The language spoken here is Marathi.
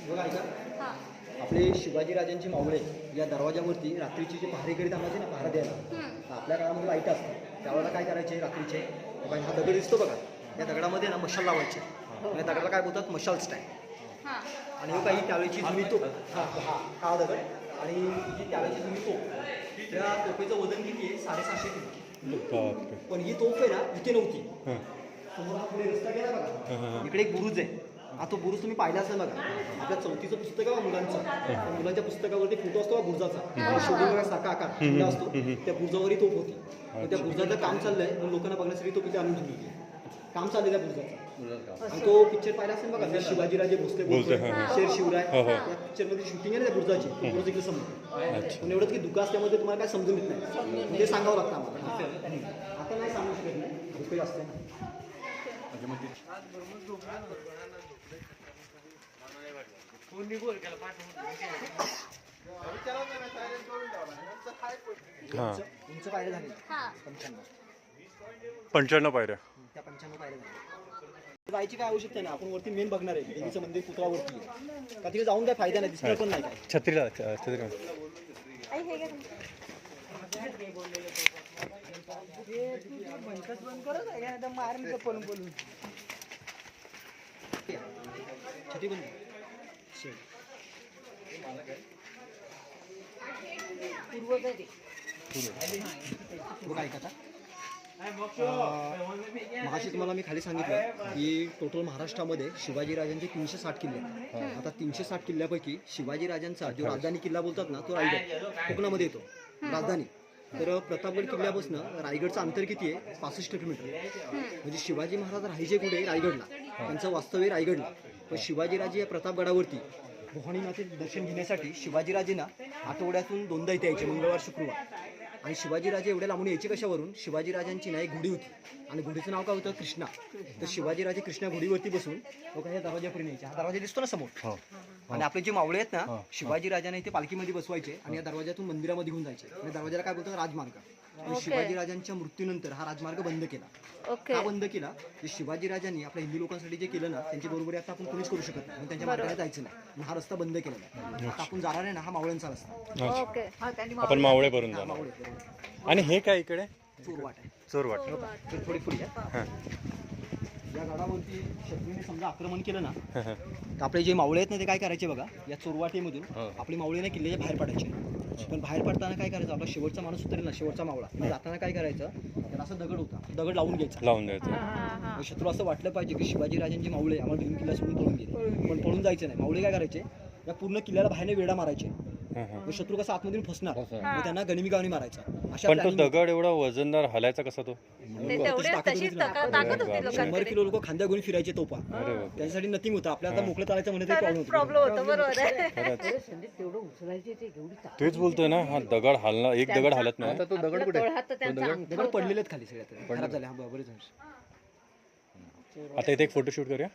बघा ऐका, आपले शिवाजी राजांचे मावळे या दरवाजावरती रात्रीची जे पहारेकरी थांबायचे ना पहारा द्यायला, तर आपल्या काळामध्ये लाईट असतात त्यावेळेला काय करायचे रात्रीचे, बाबा हा दगड दिसतो बघा, या दगडामध्ये ना मशाल लावायचे. या दगडाला काय बोलतात, मशाल स्टँड. आणि हे काही त्यावेळेची जुनी तोप, हा दगड, आणि जी त्यावेळेची जुनी तोप, त्या तोफेचं वजन किती आहे, 650 किलो. पण ही तोफ आहे ना इथे नव्हती. समोर हा पुढे रस्ता गेला बघा, इकडे एक बुरुज आहे. हा तो बुरुज तुम्ही पाहिला असेल बघा, आपल्या 4थीचं पुस्तक आहे मुलांचं, त्या मुलांच्या पुस्तकावरती फोटो असतो बघा बुरुजाचा, शोधून सारखा आकार असतो, त्या बुरुजावरही तोफ होती. त्या बुरुजाचं काम चाललंय म्हणून लोकांना बघण्यासाठी तो तिथे आणून ठेवली होती. काम चाललंय त्या बुरुजाचं. आणि तो पिक्चर पाहिला असेल बघा, शिवाजीराजे भोसले बोलतोय, शेर शिवराय, त्या पिक्चरमध्ये शूटिंग आहे ना त्या बुरुजाची, बुरुज इकडे समोर. पण एवढंच की धुका असल्यामध्ये तुम्हाला काय समजून येत नाही, ते सांगावं लागतं आम्हाला. आता नाही सांगू शकत नाही, धुके असते ना. उंच पायऱ्या झाल्या 95 पायऱ्या. त्या 95 पायऱ्या झाल्या. जायची काय आवश्यकता नाही, आपण वरती मेन बघणार आहे देवीचं मंदिर पुतळावरती आहे. का तिथे जाऊन काय फायदा नाही, दिसणार पण नाही काय. छत्रीला छत्री बंद बघा ऐका. मगाशी तुम्हाला मी खाली सांगितलं की टोटल महाराष्ट्रामध्ये शिवाजीराजांचे 360 किल्ले आहेत. आता 360 किल्ल्यापैकी शिवाजीराजांचा जो राजधानी किल्ला बोलतात ना, तो रायगड कोकणामध्ये येतो राजधानी. तर प्रतापगड किल्ल्यापासून रायगडचं अंतर किती आहे, 65 किलोमीटर. म्हणजे शिवाजी महाराज राहायचे कुठे, रायगडला, त्यांचं वास्तव्य रायगडला. पण शिवाजीराजे या प्रतापगडावरती भवानीनाथचे दर्शन घेण्यासाठी शिवाजीराजेंना आठवड्यातून 2दा इथे यायचे, मंगळवार शुक्रवार. आणि शिवाजीराजे एवढ्या लांबून यायचे कशावरून, शिवाजीराजांची ना एक घोडी होती आणि घोडीचं नाव काय होतं, कृष्णा. तर शिवाजीराजे कृष्णा घोडीवरती बसून लोक या दरवाजापर्यंत यायचे. हा दरवाजा दिसतो ना समोर, आणि आपले जे मावळे आहेत ना, शिवाजीराजांना इथे पालखीमध्ये बसवायचे आणि या दरवाजातून मंदिरामध्ये घेऊन जायचे. आणि दरवाजाला काय बोलतात, राजमार्ग. आणि शिवाजीराजांच्या मृत्यूनंतर हा राजमार्ग बंद केला. का बंद केला, जे शिवाजीराजांनी आपल्या हिंदू लोकांसाठी जे केलं ना, त्यांच्या बरोबर आता आपण कोणीच करू शकत नाही, त्यांच्या मार्गाने जायचं नाही. हा रस्ता बंद केलेला आहे. आता आपण जाणार आहे ना, हा मावळ्यांचा रस्ता. आपण मावळे भरून जाणार. आणि हे काय इकडे चोरवाट आहे, चोरवाट. थोडी पुढे या गडावरती शत्रूने समजा आक्रमण केलं ना, तर आपले जे मावळे आहेत ना, ते काय करायचे बघा, या चोरवाटीमधून आपली मावळे ना किल्ल्याच्या बाहेर पडायचे. पण बाहेर पडताना काय करायचं, आपला शेवटचा माणूस उतरेल ना, शेवटचा मावळा, जाताना काय करायचं, त्याला असं दगड होता, दगड लावून द्यायचा. शत्रू असं वाटलं पाहिजे की शिवाजीराजांचे मावळे आम्हाला घेऊन किल्ला सोडून पळून गेले, पण पळून जायचं नाही. मावळे काय करायचे, या पूर्ण किल्ल्याला बाहेरने वेढा मारायचे. शत्रू कसा आतमधून फसणार, मग त्यांना गनिमी गावणी मारायचा. पण तो दगड एवढा वजनदार हलायचा कसा, तो 100 किलो लोक खांद्या घेऊन फिरायचे तोपा, त्याच्यासाठी नथिंग होतं. आपल्या आता मोकळं चालायचं म्हणजे प्रॉब्लेम होतो. तेच बोलतोय ना, हा दगड हलणार, एक दगड हलत नाही. तो दगड कुठे, दगड पडलेले खाली सगळ्यात खराब झाले. हा बरेच आता इथे एक फोटोशूट करूया.